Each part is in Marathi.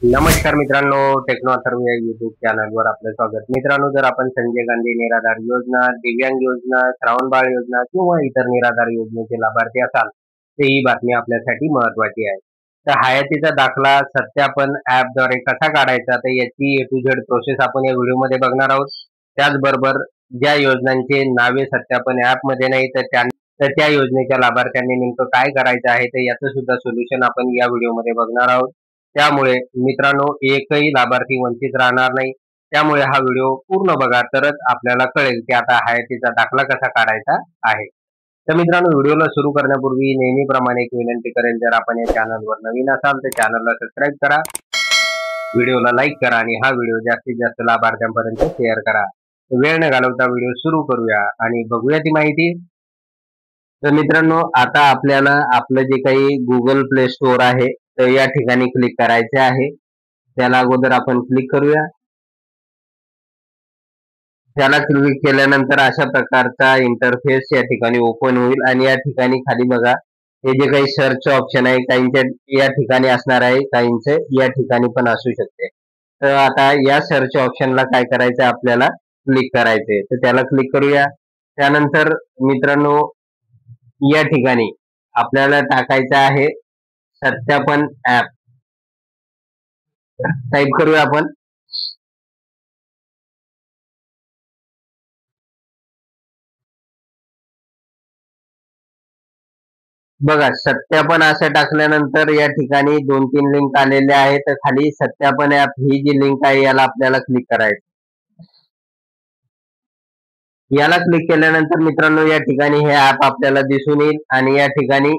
नमस्कार मित्रांनो, टेक्नो अथर्व या युट्यूब चॅनलवर आपलं स्वागत. मित्रांनो, जर आपण संजय गांधी निराधार योजना, दिव्यांग योजना, श्रावण बाळ योजना किंवा इतर निराधार योजनेचे लाभार्थी असाल तर ही बातमी आपल्यासाठी महत्वाची आहे. तर हयातीचा दाखला सत्यापन ऍपद्वारे कसा काढायचा तर याची ए टू झेड प्रोसेस आपण या व्हिडिओमध्ये बघणार आहोत. त्याचबरोबर ज्या योजनांचे नावे सत्यापन ऍपमध्ये नाही तर त्या योजनेच्या लाभार्थ्यांनी नेमकं काय करायचं आहे तर याचं सुद्धा सोल्युशन आपण या व्हिडिओमध्ये बघणार आहोत. त्यामुळे मित्रांनो, एकही लाभार्थी वंचित राहणार नाही. त्यामुळे हा व्हिडिओ पूर्ण बघा, तरच आपल्याला कळेल की आता हयातीचा दाखला कसा काढायचा आहे. तर मित्रांनो, व्हिडिओला सुरू करण्यापूर्वी नेहमीप्रमाणे एक विनंती करेल, जर आपण या चॅनलवर नवीन असाल तर चॅनलला सबस्क्राईब करा, व्हिडिओला लाईक करा आणि हा व्हिडिओ जास्तीत जास्त लाभार्थ्यांपर्यंत शेअर करा. वेळ न घालवता व्हिडिओ सुरू करूया आणि बघूया ती माहिती. तर मित्रांनो, आता आपल्याला आपलं जे काही गुगल प्ले स्टोअर आहे तर या ठिकाणी क्लिक करायचे आहे. त्याला अगोदर आपण क्लिक करूया. त्याला क्लिक केल्यानंतर अशा प्रकारचा इंटरफेस या ठिकाणी ओपन होईल आणि या ठिकाणी खाली बघा, हे जे काही सर्च ऑप्शन आहे काहींच्या या ठिकाणी असणार आहे, काहींचे या ठिकाणी पण असू शकते. तर आता या सर्च ऑप्शनला काय करायचं, आपल्याला क्लिक करायचे. तर त्याला क्लिक करूया. त्यानंतर मित्रांनो, या ठिकाणी आपल्याला टाकायचं आहे सत्यापन ऍप. टाईप करूया आपण. बघा, सत्यापन असं टाकल्यानंतर या ठिकाणी 2-3 लिंक आलेल्या आहेत. तर खाली सत्यापन ऍप ही जी लिंक आहे याला आपल्याला क्लिक करायचं. याला क्लिक केल्यानंतर मित्रांनो, या ठिकाणी हे ऍप आपल्याला दिसून येईल आणि या ठिकाणी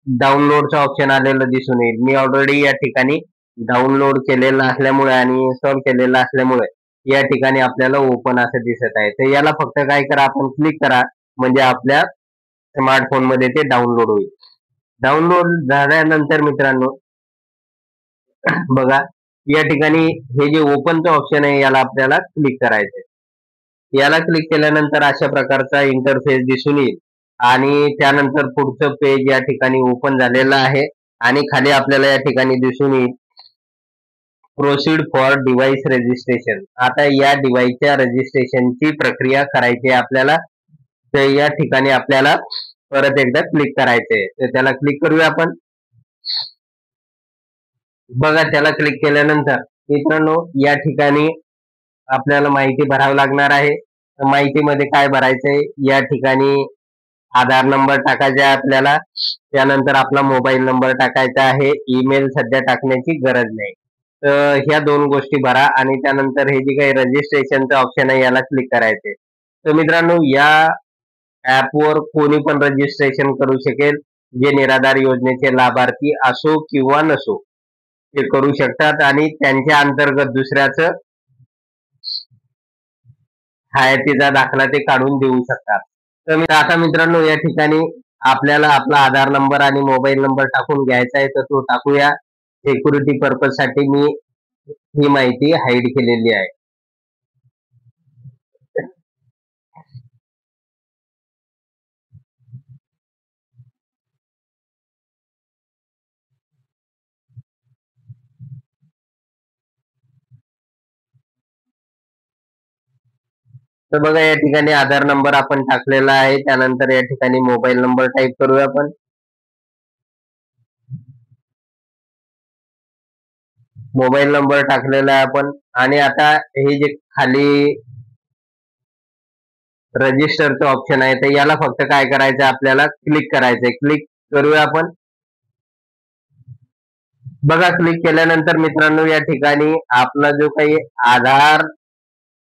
डाउनलोडचं ऑप्शन आलेलं दिसून येईल. मी ऑलरेडी या ठिकाणी डाउनलोड केलेलं असल्यामुळे आणि इन्स्टॉल केलेलं असल्यामुळे या ठिकाणी आपल्याला ओपन असं दिसत आहे. तर याला फक्त काय करा, आपण क्लिक करा, म्हणजे आपल्या स्मार्टफोन मध्ये ते डाउनलोड होईल. डाउनलोड झाल्यानंतर मित्रांनो, बघा, या ठिकाणी हे जे ओपनचं ऑप्शन आहे याला आपल्याला क्लिक करायचंय. याला क्लिक केल्यानंतर अशा प्रकारचा इंटरफेस दिसून येईल आणि त्यानंतर पुढचं पेज या ठिकाणी ओपन झालेलं आहे आणि खाली आपल्याला या ठिकाणी दिसून येईल प्रोसीड फॉर डिव्हाइस रजिस्ट्रेशन. आता या डिव्हाइसच्या रजिस्ट्रेशनची प्रक्रिया करायची आहे आपल्याला. तर या ठिकाणी आपल्याला परत एकदा क्लिक करायचंय. तर त्याला क्लिक करूया आपण. बघा, त्याला क्लिक केल्यानंतर मित्रांनो, या ठिकाणी आपल्याला माहिती भरावी लागणार आहे. माहितीमध्ये काय भरायचंय, या ठिकाणी आधार नंबर टाकायचा आहे आपल्याला. त्यानंतर आपला मोबाईल नंबर टाकायचा आहे. ईमेल सध्या टाकण्याची गरज नाही. तर ह्या 2 गोष्टी भरा आणि त्यानंतर हे जे काही रजिस्ट्रेशनचं ऑप्शन आहे याला क्लिक करायचे. तर मित्रांनो, या ऍपवर कोणी पण रजिस्ट्रेशन करू शकेल, जे निराधार योजनेचे लाभार्थी असो किंवा नसो, ते करू शकतात आणि त्यांच्या अंतर्गत दुसऱ्याचं हयातीचा दाखला ते काढून देऊ शकतात. तर आता मित्रांनो, या ठिकाणी आपल्याला आपला आधार नंबर आणि मोबाईल नंबर टाकून घ्यायचा आहे, तर तो टाकूया. सिक्युरिटी पर्पज साठी मी ही माहिती हाईड केलेली आहे. तर बघा, या ठिकाणी आधार नंबर आपण टाकलेला आहे. त्यानंतर या ठिकाणी मोबाईल नंबर टाईप करूया आपण. मोबाईल नंबर टाकलेला आहे आपण आणि आता हे जे खाली रजिस्टरचं ऑप्शन आहे तर याला फक्त काय करायचं, आपल्याला क्लिक करायचंय. क्लिक करूया आपण. बघा, क्लिक केल्यानंतर मित्रांनो, या ठिकाणी आपला जो काही आधार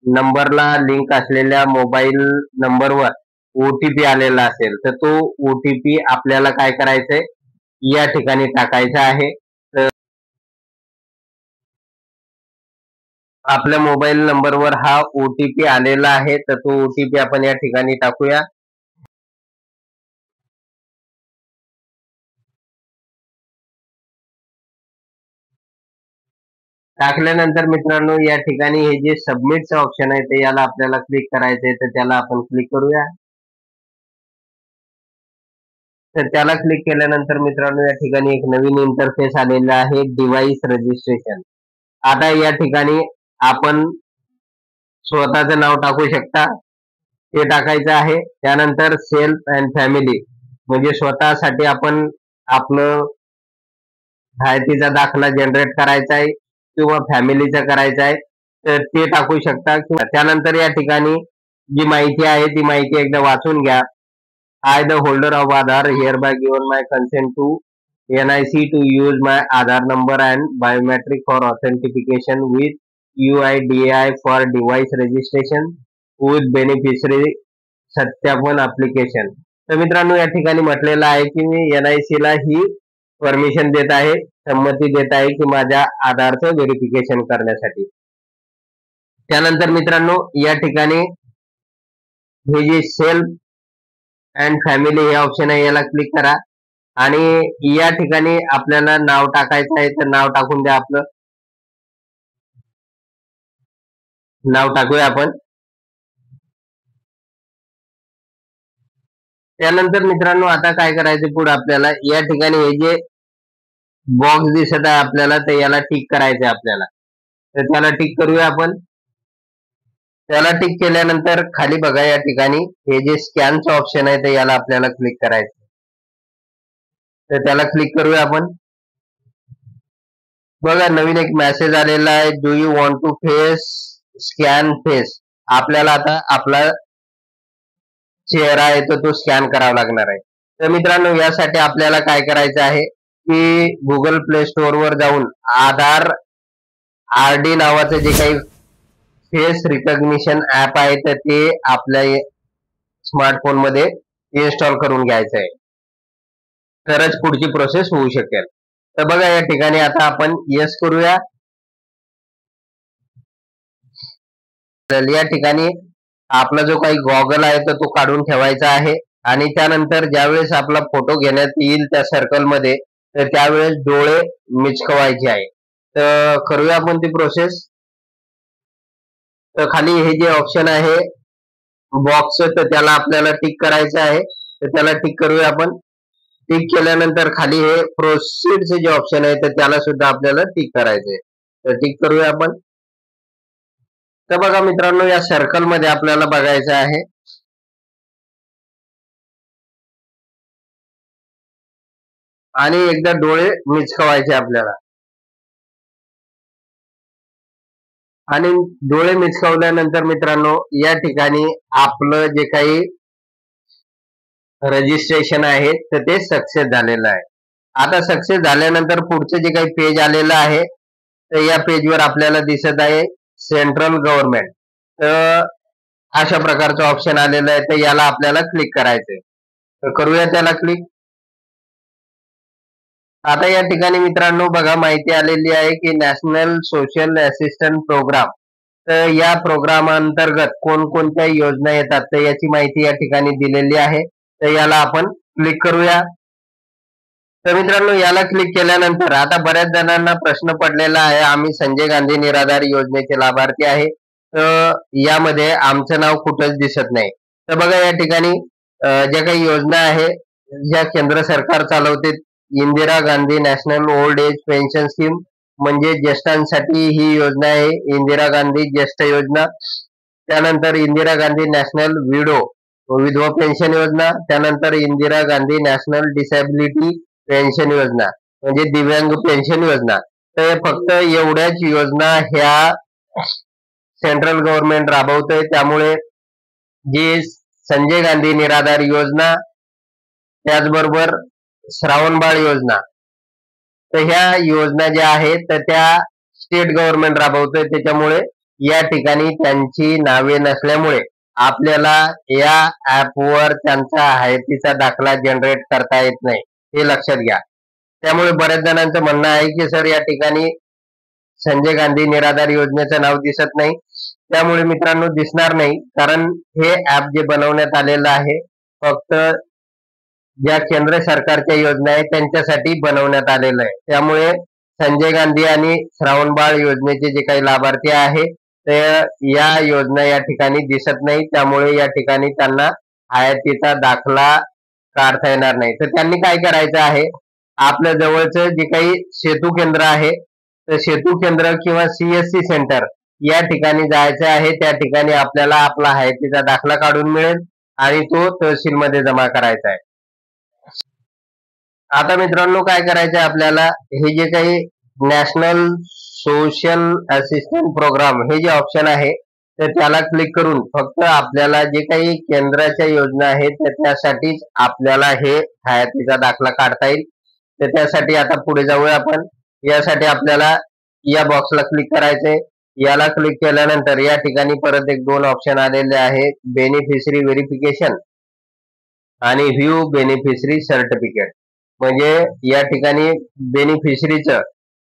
नंबरला लिंक असलेल्या मोबाईल नंबरवर ओटीपी आलेला असेल तर तो ओटीपी आपल्याला काय करायचंय, या ठिकाणी टाकायचा आहे. तर आपल्या मोबाईल नंबरवर हा ओटीपी आलेला आहे, तर तो ओटीपी आपण या ठिकाणी टाकूया. टाकल्यानंतर मित्रांनो, या ठिकाणी हे जे सबमिटचं ऑप्शन आहे ते याला आपल्याला क्लिक करायचंय. तर त्याला आपण क्लिक करूया. तर त्याला क्लिक केल्यानंतर मित्रांनो, या ठिकाणी एक नवीन इंटरफेस आलेला आहे, डिव्हाइस रजिस्ट्रेशन. आता या ठिकाणी आपण स्वतःचं नाव टाकू शकता, ते टाकायचं आहे. त्यानंतर सेल्फ अँड फॅमिली म्हणजे स्वतःसाठी आपण आपलं हयातीचा दाखला जनरेट करायचा आहे किंवा फॅमिलीचा करायचा आहे, तर ते टाकू शकता. किंवा त्यानंतर या ठिकाणी जी माहिती आहे ती माहिती एकदा वाचून घ्या. I the holder of Aadhaar hereby given my consent to NIC to use my Aadhaar number and biometric for authentication with UIDAI for device registration with beneficiary सत्यापन application. तर मित्रांनो या ठिकाणी म्हटलेलं आहे की मी NIC ला ही परमिशन देत आहे, संमती देत आहे की माझ्या आधारचं व्हेरिफिकेशन करण्यासाठी. त्यानंतर मित्रांनो या ठिकाणी हे जे सेल्फ अँड फॅमिली हे ऑप्शन आहे याला क्लिक करा आणि या ठिकाणी आपल्याला नाव टाकायचं आहे, तर नाव टाकून द्या. आपलं नाव टाकूया आपण. त्यानंतर मित्रांनो आता काय करायचं पुढे आपल्याला या ठिकाणी हे जे बॉक्स दिसत आहे आपल्याला, तर याला टिक करायचं आहे आपल्याला. तर त्याला टिक करूया आपण. त्याला टिक केल्यानंतर खाली बघा या ठिकाणी हे जे स्कॅनचं ऑप्शन आहे तर याला आपल्याला क्लिक करायचं. तर त्याला क्लिक करूया आपण. बघा नवीन एक मेसेज आलेला आहे, do you want to face scan face. आपल्याला आता आपला चेहरा आहे तो स्कॅन करावा लागणार आहे. तर मित्रांनो यासाठी आपल्याला काय करायचं आहे की गुगल प्ले स्टोअर वर जाऊन आधार RD नावाचं जे काही फेस रिकॉग्निशन ऍप आहे तर ते आपल्या स्मार्टफोन मध्ये इन्स्टॉल करून घ्यायचं आहे, तरच पुढची प्रोसेस होऊ शकेल. तर बघा या ठिकाणी आता आपण येस करूया. या ठिकाणी आपला जो काही गॉगल आहे तर तो काढून ठेवायचा आहे आणि त्यानंतर ज्यावेळेस आपला फोटो घेण्यात येईल त्या सर्कल मध्ये तर त्यावेळेस डोळे मिचकवायचे आहे. तर करूया आपण ती प्रोसेस. तर खाली हे जे ऑप्शन आहे बॉक्स तर त्याला आपल्याला टिक करायचं आहे. तर त्याला टिक करूया आपण. टिक केल्यानंतर खाली हे प्रोसीडचे जे ऑप्शन आहे तर त्याला सुद्धा आपल्याला टिक करायचंय. तर टिक करूया आपण. तर बघा मित्रांनो या सर्कल मध्ये आपल्याला बघायचं आहे आणि एकदा डोळे मिचकवायचे आपल्याला. आणि डोळे मिचकावल्यानंतर मित्रांनो या ठिकाणी आपलं जे काही रजिस्ट्रेशन आहे तर ते सक्सेस झालेलं आहे. आता सक्सेस झाल्यानंतर पुढचं जे काही पेज आलेलं आहे तर या पेजवर आपल्याला दिसत आहे सेंट्रल गव्हर्नमेंट. तर अशा प्रकारचं ऑप्शन आलेलं आहे तर याला आपल्याला क्लिक करायचंय. तर करूया त्याला क्लिक. आता या ठिकाणी मित्रांनो बघा माहिती आलेली आहे की नॅशनल सोशल असिस्टंट प्रोग्राम. तर या प्रोग्राम अंतर्गत कोणकोणत्या योजना येतात तर याची माहिती या ठिकाणी दिलेली आहे. तर याला आपण क्लिक करूया. तर मित्रांनो याला क्लिक केल्यानंतर आता बऱ्याच जणांना प्रश्न पडलेला आहे, आम्ही संजय गांधी निराधार योजनेचे लाभार्थी आहे, तर यामध्ये आमचं नाव कुठंच दिसत नाही. तर बघा या ठिकाणी ज्या काही योजना आहे ज्या केंद्र सरकार चालवते, Indira Gandhi national old age pension scheme म्हणजे ज्येष्ठांसाठी ही योजना आहे, इंदिरा गांधी ज्येष्ठ योजना. त्यानंतर इंदिरा गांधी नॅशनल विधवा पेन्शन योजना. त्यानंतर Indira Gandhi national disability pension योजना म्हणजे दिव्यांग पेन्शन योजना. तर फक्त एवढ्याच योजना ह्या सेंट्रल गव्हर्नमेंट राबवतोय. त्यामुळे जी संजय गांधी निराधार योजना त्याचबरोबर श्रावणबाळ योजना तर ह्या योजना ज्या आहेत तर त्या स्टेट गव्हर्नमेंट राबवतोय. त्याच्यामुळे या ठिकाणी त्यांची नावे नसल्यामुळे आपल्याला या ऍपवर त्यांचा हयातीचा दाखला जनरेट करता येत नाही, हे लक्षात घ्या. त्यामुळे बऱ्याच जणांचं म्हणणं आहे की सर या ठिकाणी संजय गांधी निराधार योजनेचं नाव दिसत नाही. त्यामुळे मित्रांनो दिसणार नाही, कारण हे ऍप जे बनवण्यात आलेलं आहे फक्त ज्या केंद्र सरकारच्या योजना आहेत त्यांच्यासाठी बनवण्यात आलेलं आहे. त्यामुळे संजय गांधी आणि श्रावणबाळ योजनेचे जे काही लाभार्थी आहे ते या योजना या ठिकाणी दिसत नाही. त्यामुळे या ठिकाणी त्यांना हयातीचा दाखला काढता येणार नाही. तर त्यांनी काय करायचं आहे, आपल्या जवळचं जे काही सेतू केंद्र आहे तर सेतू केंद्र किंवा CSC सेंटर या ठिकाणी जायचं आहे. त्या ठिकाणी आपल्याला आपला हयातीचा दाखला काढून मिळेल आणि तो तहसीलमध्ये जमा करायचा आहे. आता मित्रांनो काय करायचं आहे आपल्याला, हे जे काही नॅशनल सोशल असिस्टंट प्रोग्राम हे जे ऑप्शन आहे तर त्याला क्लिक करून फक्त आपल्याला जे काही केंद्राच्या योजना आहेत तर त्यासाठीच आपल्याला हे हयातीचा दाखला काढता येईल. तर त्यासाठी आता पुढे जाऊया आपण. यासाठी आपल्याला या बॉक्सला क्लिक करायचंय. याला क्लिक केल्यानंतर या ठिकाणी परत एक 2 ऑप्शन आलेले आहेत, बेनिफिशरी व्हेरिफिकेशन आणि व्ह्यू बेनिफिशरी सर्टिफिकेट. म्हणजे या ठिकाणी बेनिफिशरीचं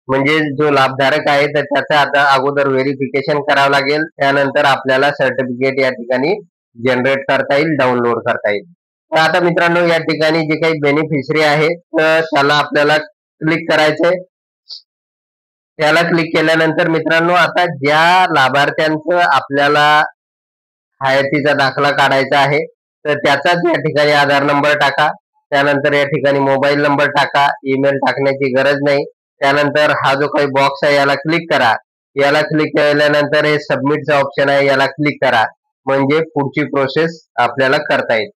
म्हणजे जो लाभधारक आहे तर त्याचं आता अगोदर व्हेरिफिकेशन करावं लागेल. त्यानंतर आपल्याला सर्टिफिकेट या ठिकाणी जनरेट करता येईल, डाउनलोड करता येईल. तर आता मित्रांनो या ठिकाणी जे काही बेनिफिशरी आहे तर त्याला आपल्याला क्लिक करायचंय. त्याला क्लिक केल्यानंतर मित्रांनो आता ज्या लाभार्थ्यांचं आपल्याला हयातीचा दाखला काढायचा आहे तर त्याचाच या ठिकाणी आधार नंबर टाका. त्यानंतर या ठिकाणी मोबाईल नंबर टाका. ईमेल टाकण्याची गरज नाही. त्यानंतर हा जो काही बॉक्स आहे याला क्लिक करा. याला क्लिक केल्यानंतर हे सबमिटचं ऑप्शन आहे याला क्लिक करा. म्हणजे पुढची प्रोसेस आपल्याला करता येईल.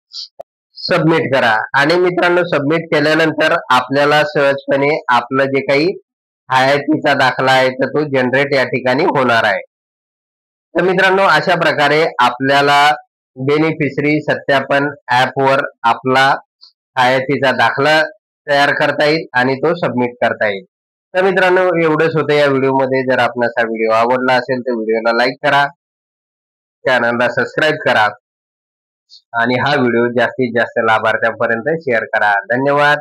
सबमिट करा आणि मित्रांनो सबमिट केल्यानंतर आपल्याला सहजपणे आपलं जे काही हयातीचा दाखला आहे तर तो जनरेट या ठिकाणी होणार आहे. तर मित्रांनो अशा प्रकारे आपल्याला बेनिफिशरी सत्यापन ऍपवर आपला हयातीचा दाखला तयार करता येईल आणि तो सबमिट करता येईल. तर मित्रांनो एवढंच होतं या व्हिडिओमध्ये. जर आपणास हा व्हिडिओ आवडला असेल तर व्हिडिओला लाईक करा, चॅनलला सबस्क्राईब करा आणि हा व्हिडिओ जास्तीत जास्त लाभार्थ्यांपर्यंत शेअर करा. धन्यवाद.